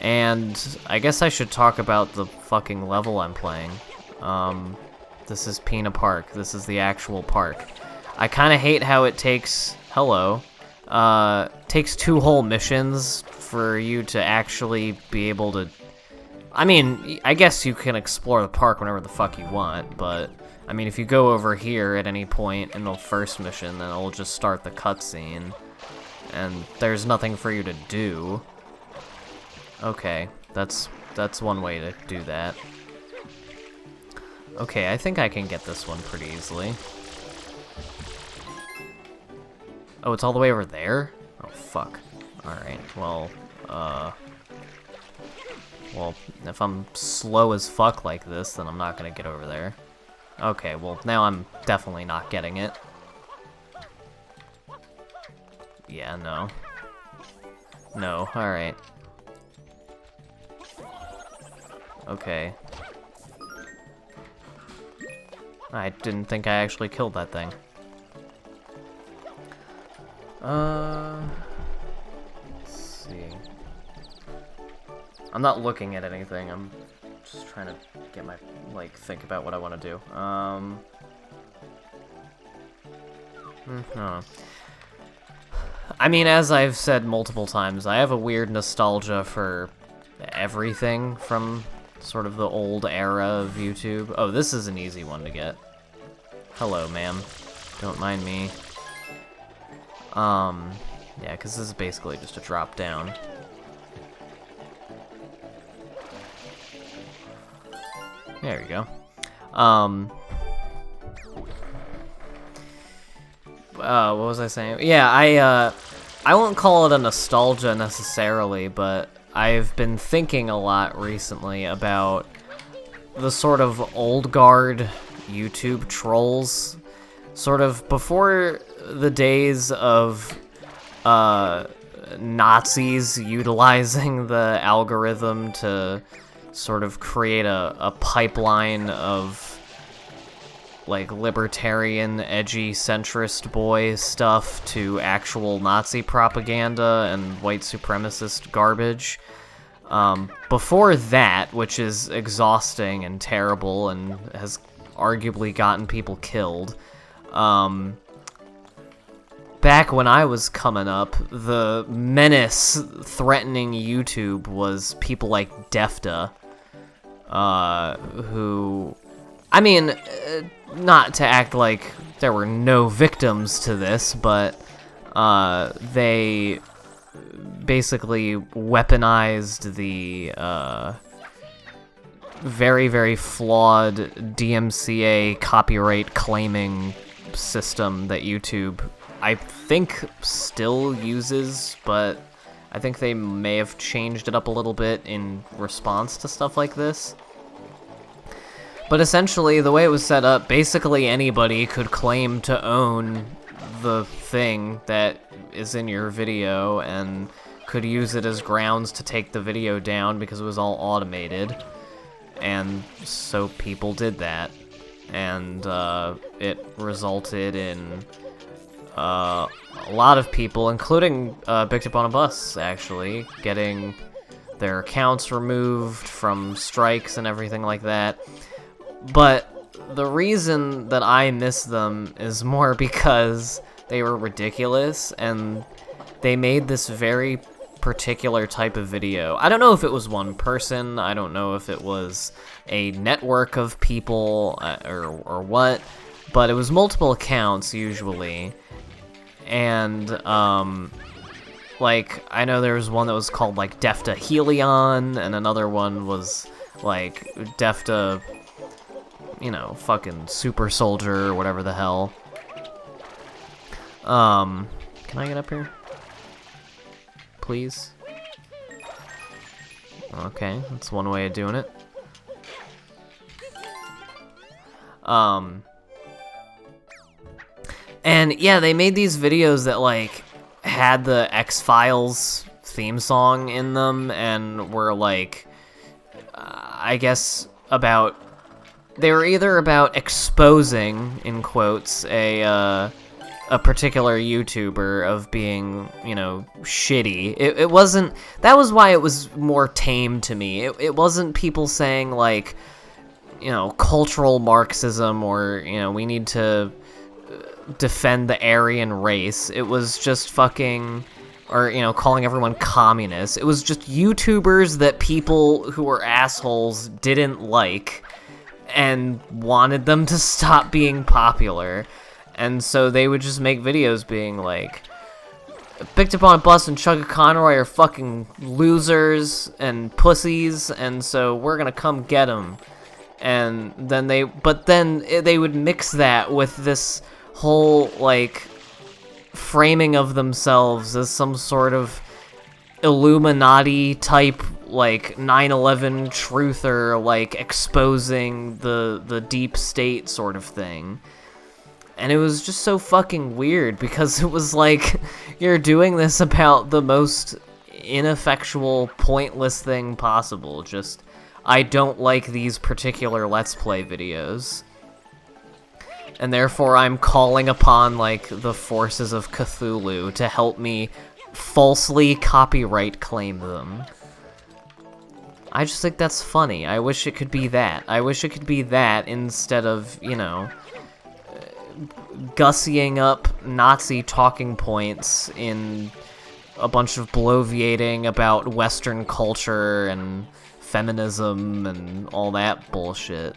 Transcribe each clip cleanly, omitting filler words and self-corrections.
And I guess I should talk about the fucking level I'm playing. This is Pinna Park. This is the actual park. I kind of hate how it takes... Hello. Takes 2 whole missions for you to actually be able to... I mean, I guess you can explore the park whenever the fuck you want, but... I mean, if you go over here at any point in the first mission, then it'll just start the cutscene. And there's nothing for you to do. Okay, that's one way to do that. Okay, I think I can get this one pretty easily. Oh, it's all the way over there? Oh, fuck. Alright, well, if I'm slow as fuck like this, then I'm not gonna get over there. Okay, well, now I'm definitely not getting it. Yeah, no. No, alright. Okay. I didn't think I actually killed that thing. Let's see. I'm not looking at anything, I'm just trying to get my, think about what I want to do. No. I mean, as I've said multiple times, I have a weird nostalgia for everything from sort of the old era of YouTube. Oh, this is an easy one to get. Hello, ma'am. Don't mind me. Yeah, because this is basically just a drop down. There we go. What was I saying? Yeah, I won't call it a nostalgia necessarily, but I've been thinking a lot recently about the sort of old guard YouTube trolls. Sort of before the days of Nazis utilizing the algorithm to sort of create a pipeline of libertarian, edgy, centrist boy stuff to actual Nazi propaganda and white supremacist garbage. Before that, which is exhausting and terrible and has arguably gotten people killed, back when I was coming up, the menace threatening YouTube was people like Defta, who... I mean, not to act like there were no victims to this, but they basically weaponized the very, very flawed DMCA copyright claiming system that YouTube, I think, still uses, but I think they may have changed it up a little bit in response to stuff like this. But essentially, the way it was set up, basically anybody could claim to own the thing that is in your video and could use it as grounds to take the video down because it was all automated. And so people did that. And it resulted in a lot of people, including Picked Up on a Bus, actually, getting their accounts removed from strikes and everything like that. But the reason that I miss them is more because they were ridiculous, and they made this very particular type of video. I don't know if it was one person, I don't know if it was a network of people, or what, but it was multiple accounts, usually. And, I know there was one that was called, Defta Helion, and another one was, Defta... fucking super soldier or whatever the hell. Can I get up here? Please? Okay, that's one way of doing it. And yeah, they made these videos that had the X-Files theme song in them and were I guess they were either about exposing, in quotes, a a particular YouTuber of being, you know, shitty. It wasn't... That was why it was more tame to me. It wasn't people saying, like, you know, cultural Marxism or, you know, we need to defend the Aryan race. It was just fucking... Or, you know, calling everyone communist. It was just YouTubers that people who were assholes didn't like and wanted them to stop being popular. And so they would just make videos being like, Picked Up on a Bus and Chugga Conroy are fucking losers and pussies, and so we're gonna come get them. And then they would mix that with this whole, like, framing of themselves as some sort of Illuminati type, like, 9/11 truther, like, exposing the deep state sort of thing. And it was just so fucking weird, because it was like, you're doing this about the most ineffectual, pointless thing possible. Just, I don't like these particular Let's Play videos. And therefore I'm calling upon, like, the forces of Cthulhu to help me falsely copyright claim them. I just think that's funny. I wish it could be that. I wish it could be that instead of, you know, gussying up Nazi talking points in a bunch of bloviating about Western culture and feminism and all that bullshit.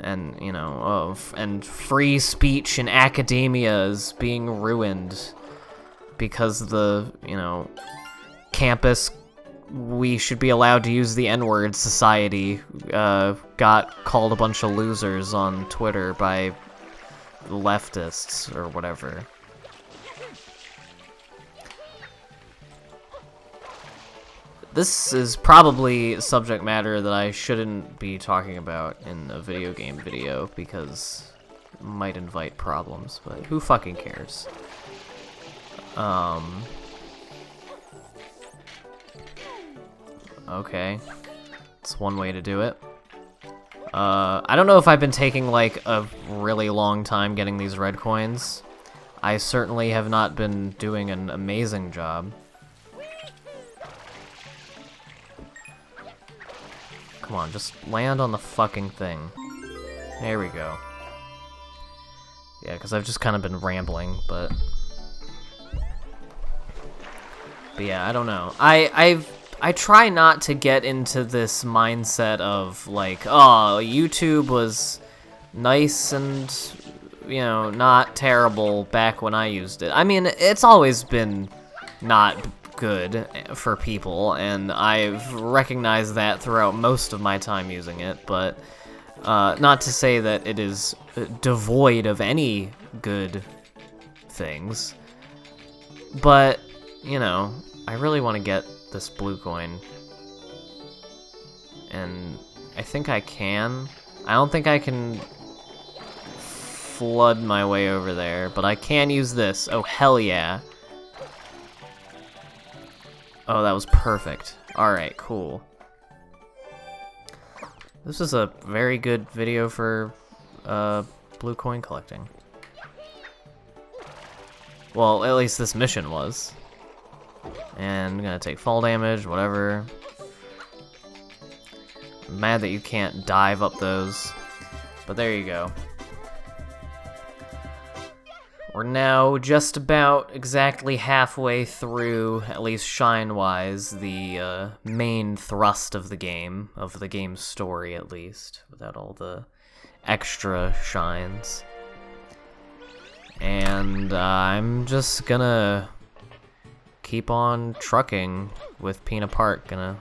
And, you know, and free speech in academia is being ruined because the, you know, campus we should be allowed to use the N-word society got called a bunch of losers on Twitter by leftists or whatever. This is probably subject matter that I shouldn't be talking about in a video game video because it might invite problems, but who fucking cares? Okay. It's one way to do it. I don't know if I've been taking, like, a really long time getting these red coins. I certainly have not been doing an amazing job. Come on, just land on the fucking thing. There we go. Yeah, because I've just kind of been rambling, but yeah, I don't know. I try not to get into this mindset of, like, oh, YouTube was nice and, you know, not terrible back when I used it. I mean, it's always been not good for people, and I've recognized that throughout most of my time using it, but not to say that it is devoid of any good things. But, you know, I really want to get this blue coin, and I think I can. I don't think I can flood my way over there, but I can use this. Oh, hell yeah. Oh, that was perfect. Alright, cool. This is a very good video for blue coin collecting. Well, at least this mission was. And I'm gonna take fall damage, whatever. I'm mad that you can't dive up those. But there you go. We're now just about exactly halfway through, at least shine-wise, the main thrust of the game's story at least, without all the extra shines. And I'm just gonna keep on trucking with Pinna Park. Gonna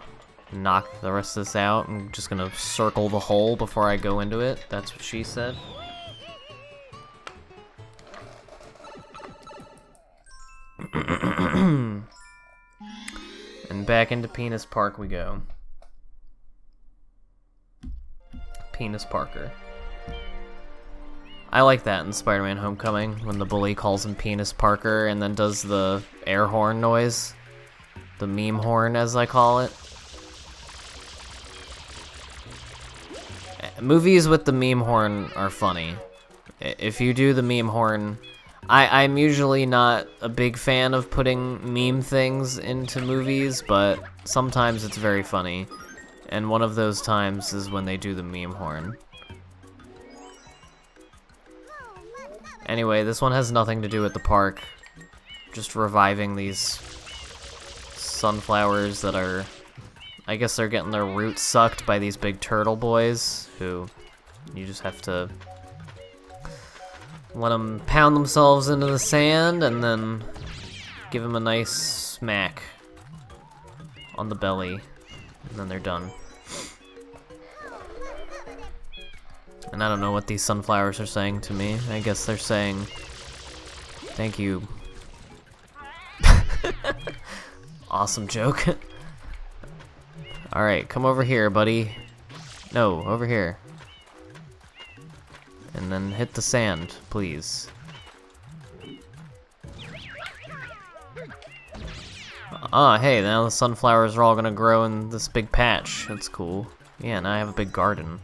knock the rest of this out. I'm just gonna circle the hole before I go into it. That's what she said. And back into Penis Park we go. Penis Parker. I like that in Spider-Man Homecoming, when the bully calls him Penis Parker and then does the air horn noise. The meme horn, as I call it. Movies with the meme horn are funny. If you do the meme horn, I'm usually not a big fan of putting meme things into movies, but sometimes it's very funny. And one of those times is when they do the meme horn. Anyway, this one has nothing to do with the park. Just reviving these sunflowers that are... I guess they're getting their roots sucked by these big turtle boys, who you just have to let them pound themselves into the sand and then give them a nice smack on the belly, and then they're done. And I don't know what these sunflowers are saying to me. I guess they're saying, thank you. Awesome joke. Alright, come over here, buddy. No, over here. And then hit the sand, please. Ah, hey, now the sunflowers are all gonna grow in this big patch. That's cool. Yeah, now I have a big garden.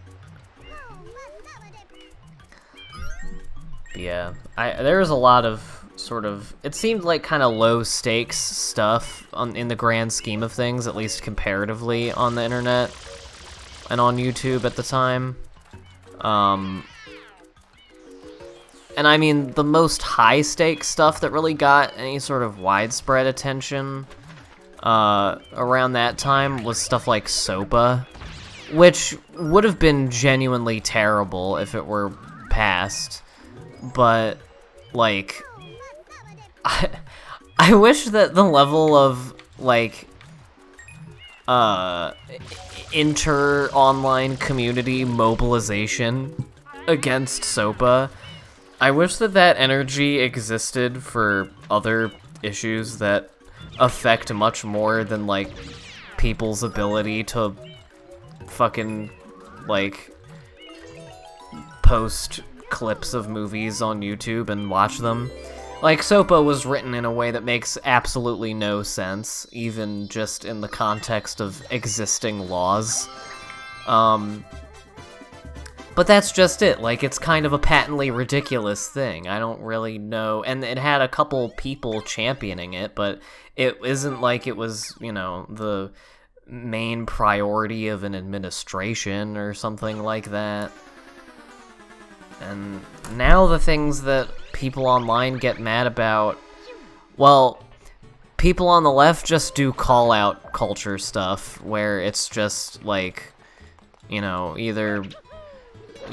But yeah, there was a lot of sort of, it seemed like kind of low stakes stuff in the grand scheme of things, at least comparatively on the internet and on YouTube at the time. And I mean, the most high stakes stuff that really got any sort of widespread attention around that time was stuff like SOPA, which would have been genuinely terrible if it were passed. But, like, I wish that the level of, like, inter-online community mobilization against SOPA, I wish that that energy existed for other issues that affect much more than, like, people's ability to fucking, like, post clips of movies on YouTube and watch them. Like, SOPA was written in a way that makes absolutely no sense, even just in the context of existing laws. But that's just it. Like, it's kind of a patently ridiculous thing. I don't really know. And it had a couple people championing it, but it isn't like it was, you know, the main priority of an administration or something like that. And now the things that people online get mad about, well, people on the left just do call-out culture stuff, where it's just, like, you know, either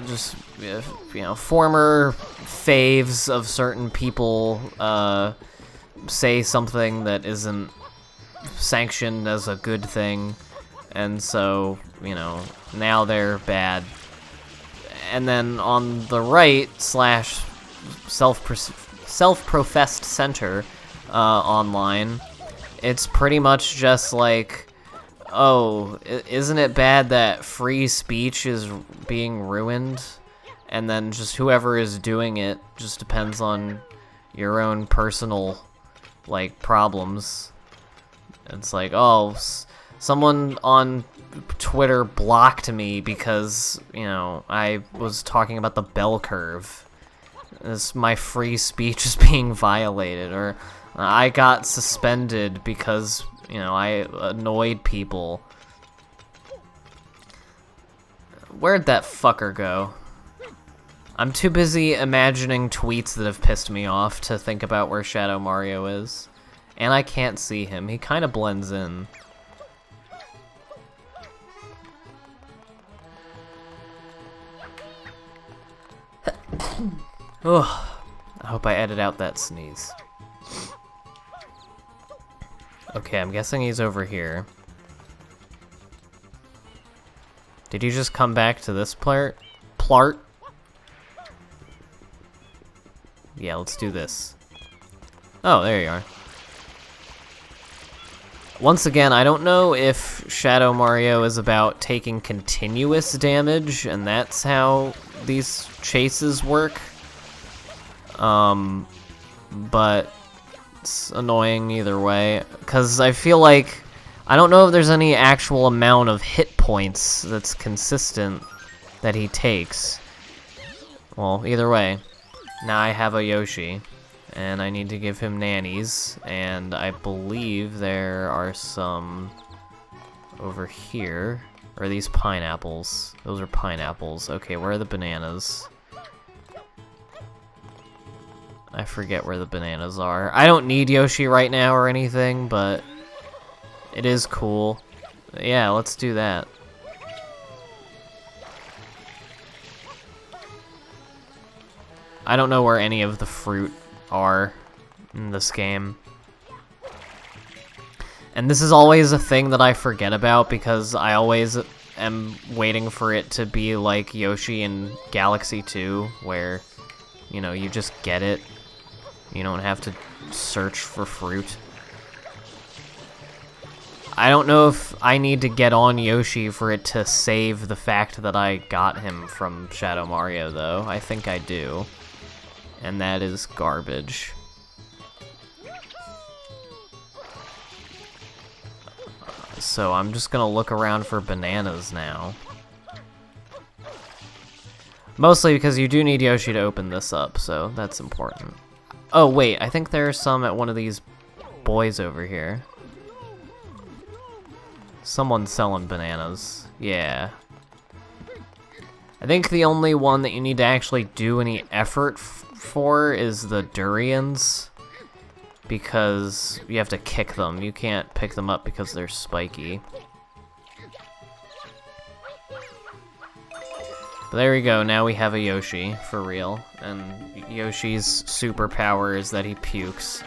just, you know, former faves of certain people say something that isn't sanctioned as a good thing, and so, you know, now they're bad. And then on the right slash self-professed center online, it's pretty much just like, oh, isn't it bad that free speech is being ruined? And then just whoever is doing it just depends on your own personal, like, problems. It's like, oh, someone on Twitter blocked me because, you know, I was talking about the bell curve. My free speech is being violated, or I got suspended because, you know, I annoyed people. Where'd that fucker go? I'm too busy imagining tweets that have pissed me off to think about where Shadow Mario is. And I can't see him. He kind of blends in. Ugh. I hope I edit out that sneeze. Okay, I'm guessing he's over here. Did you just come back to this plart? Yeah, let's do this. Oh, there you are. Once again, I don't know if Shadow Mario is about taking continuous damage, and that's how these chases work. But it's annoying either way, because I feel like, I don't know if there's any actual amount of hit points that's consistent that he takes. Well, either way, now I have a Yoshi, And I need to give him nannies, and I believe there are some over here. Or are these pineapples? Those are pineapples. Okay, where are the bananas? I forget where the bananas are. I don't need Yoshi right now or anything, but it is cool. Yeah, let's do that. I don't know where any of the fruit are in this game. And this is always a thing that I forget about because I always am waiting for it to be like Yoshi in Galaxy 2, where, you know, you just get it. You don't have to search for fruit. I don't know if I need to get on Yoshi for it to save the fact that I got him from Shadow Mario, though. I think I do. And that is garbage. So I'm just gonna look around for bananas now. Mostly because you do need Yoshi to open this up, so that's important. Oh wait, I think there's some at one of these boys over here. Someone's selling bananas. Yeah. I think the only one that you need to actually do any effort for is the durians. Because you have to kick them. You can't pick them up because they're spiky. But there we go, now we have a Yoshi, for real. And Yoshi's superpower is that he pukes.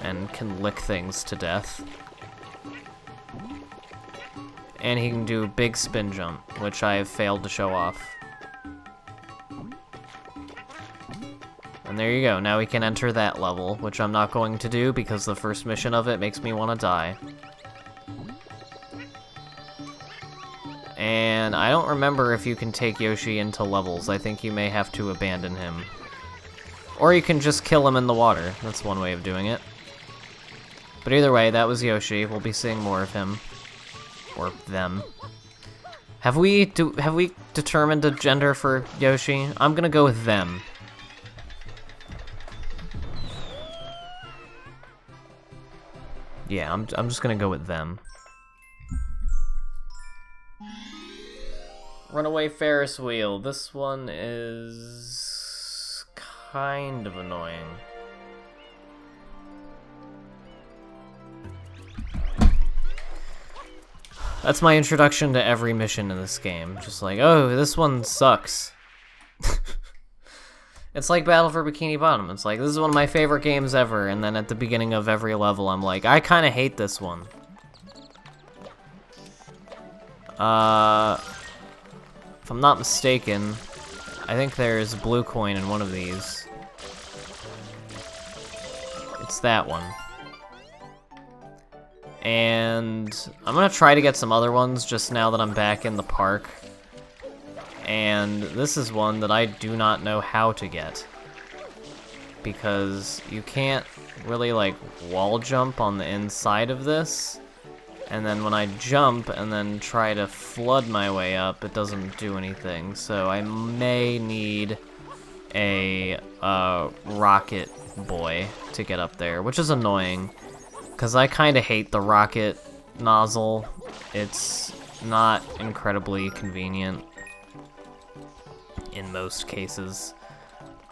And can lick things to death. And he can do a big spin jump, which I have failed to show off. And there you go, now we can enter that level, which I'm not going to do because the first mission of it makes me want to die. And I don't remember if you can take Yoshi into levels. I think you may have to abandon him. Or you can just kill him in the water. That's one way of doing it. But either way, that was Yoshi. We'll be seeing more of him. Or them. Have we determined a gender for Yoshi? I'm gonna go with them. Yeah, I'm just gonna go with them. Runaway Ferris wheel. This one is kind of annoying. That's my introduction to every mission in this game. Just like, oh, this one sucks. It's like Battle for Bikini Bottom. It's like, this is one of my favorite games ever, and then at the beginning of every level, I'm like, I kind of hate this one. If I'm not mistaken, I think there's a blue coin in one of these. It's that one. And I'm gonna try to get some other ones just now that I'm back in the park. And this is one that I do not know how to get. Because you can't really, like, wall jump on the inside of this. And then when I jump and then try to flood my way up, it doesn't do anything. So I may need a rocket boy to get up there, which is annoying. Because I kind of hate the rocket nozzle. It's not incredibly convenient in most cases.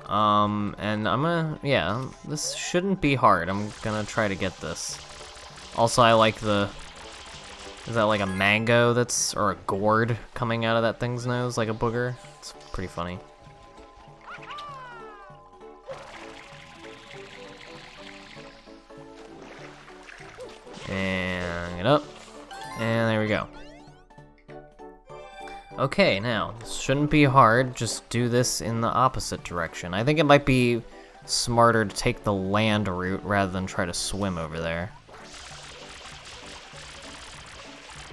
And I'm gonna, yeah, this shouldn't be hard. I'm gonna try to get this. Also, I like the, is that like a mango that's, or a gourd coming out of that thing's nose, like a booger? It's pretty funny. And get up. And there we go. Okay, now, this shouldn't be hard. Just do this in the opposite direction. I think it might be smarter to take the land route rather than try to swim over there.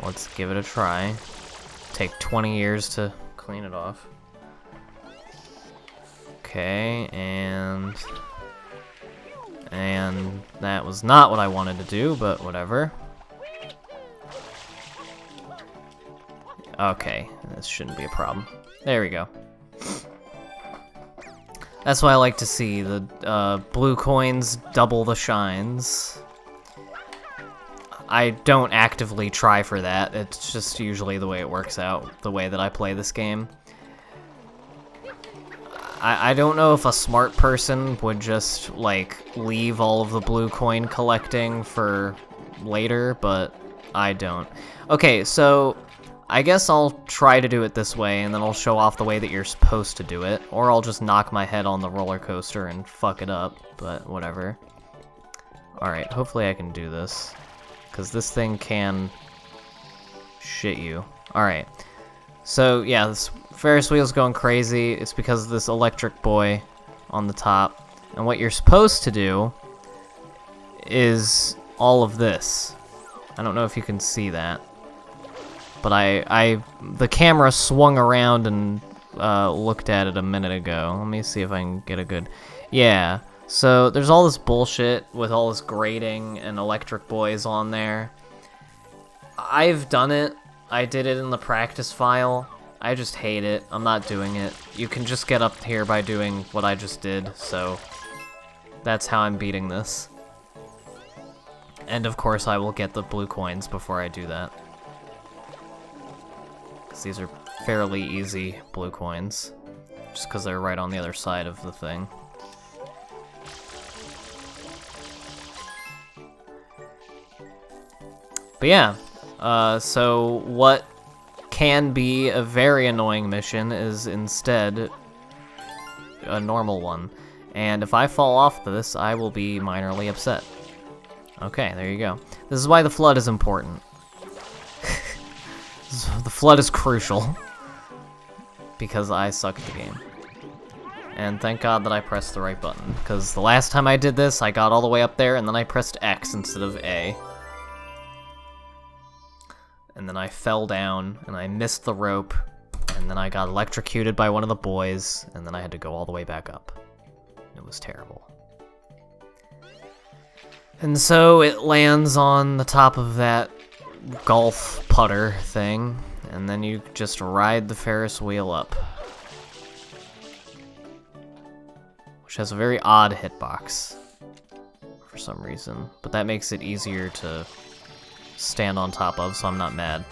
Let's give it a try. Take 20 years to clean it off. Okay, and that was not what I wanted to do, but whatever. Okay, this shouldn't be a problem. There we go. That's what I like to see. The blue coins double the shines. I don't actively try for that. It's just usually the way it works out, the way that I play this game. I don't know if a smart person would just, like, leave all of the blue coin collecting for later, but I don't. Okay, so I guess I'll try to do it this way, and then I'll show off the way that you're supposed to do it, or I'll just knock my head on the roller coaster and fuck it up, but whatever. Alright, hopefully I can do this, because this thing can shit you. Alright, so yeah, this Ferris wheel's going crazy. It's because of this electric boy on the top, and what you're supposed to do is all of this. I don't know if you can see that, but the camera swung around and looked at it a minute ago. Let me see if I can get a good... Yeah, so there's all this bullshit with all this grating and electric boys on there. I've done it. I did it in the practice file. I just hate it. I'm not doing it. You can just get up here by doing what I just did, so that's how I'm beating this. And of course I will get the blue coins before I do that, because these are fairly easy blue coins, just because they're right on the other side of the thing. But yeah, so what can be a very annoying mission is instead a normal one. And if I fall off this, I will be minorly upset. Okay, there you go. This is why the flood is important. The flood is crucial. Because I suck at the game. And thank God that I pressed the right button, because the last time I did this, I got all the way up there, and then I pressed X instead of A. And then I fell down, and I missed the rope, and then I got electrocuted by one of the boys, and then I had to go all the way back up. It was terrible. And so it lands on the top of that golf putter thing, and then you just ride the Ferris wheel up. Which has a very odd hitbox for some reason, but that makes it easier to stand on top of, so I'm not mad.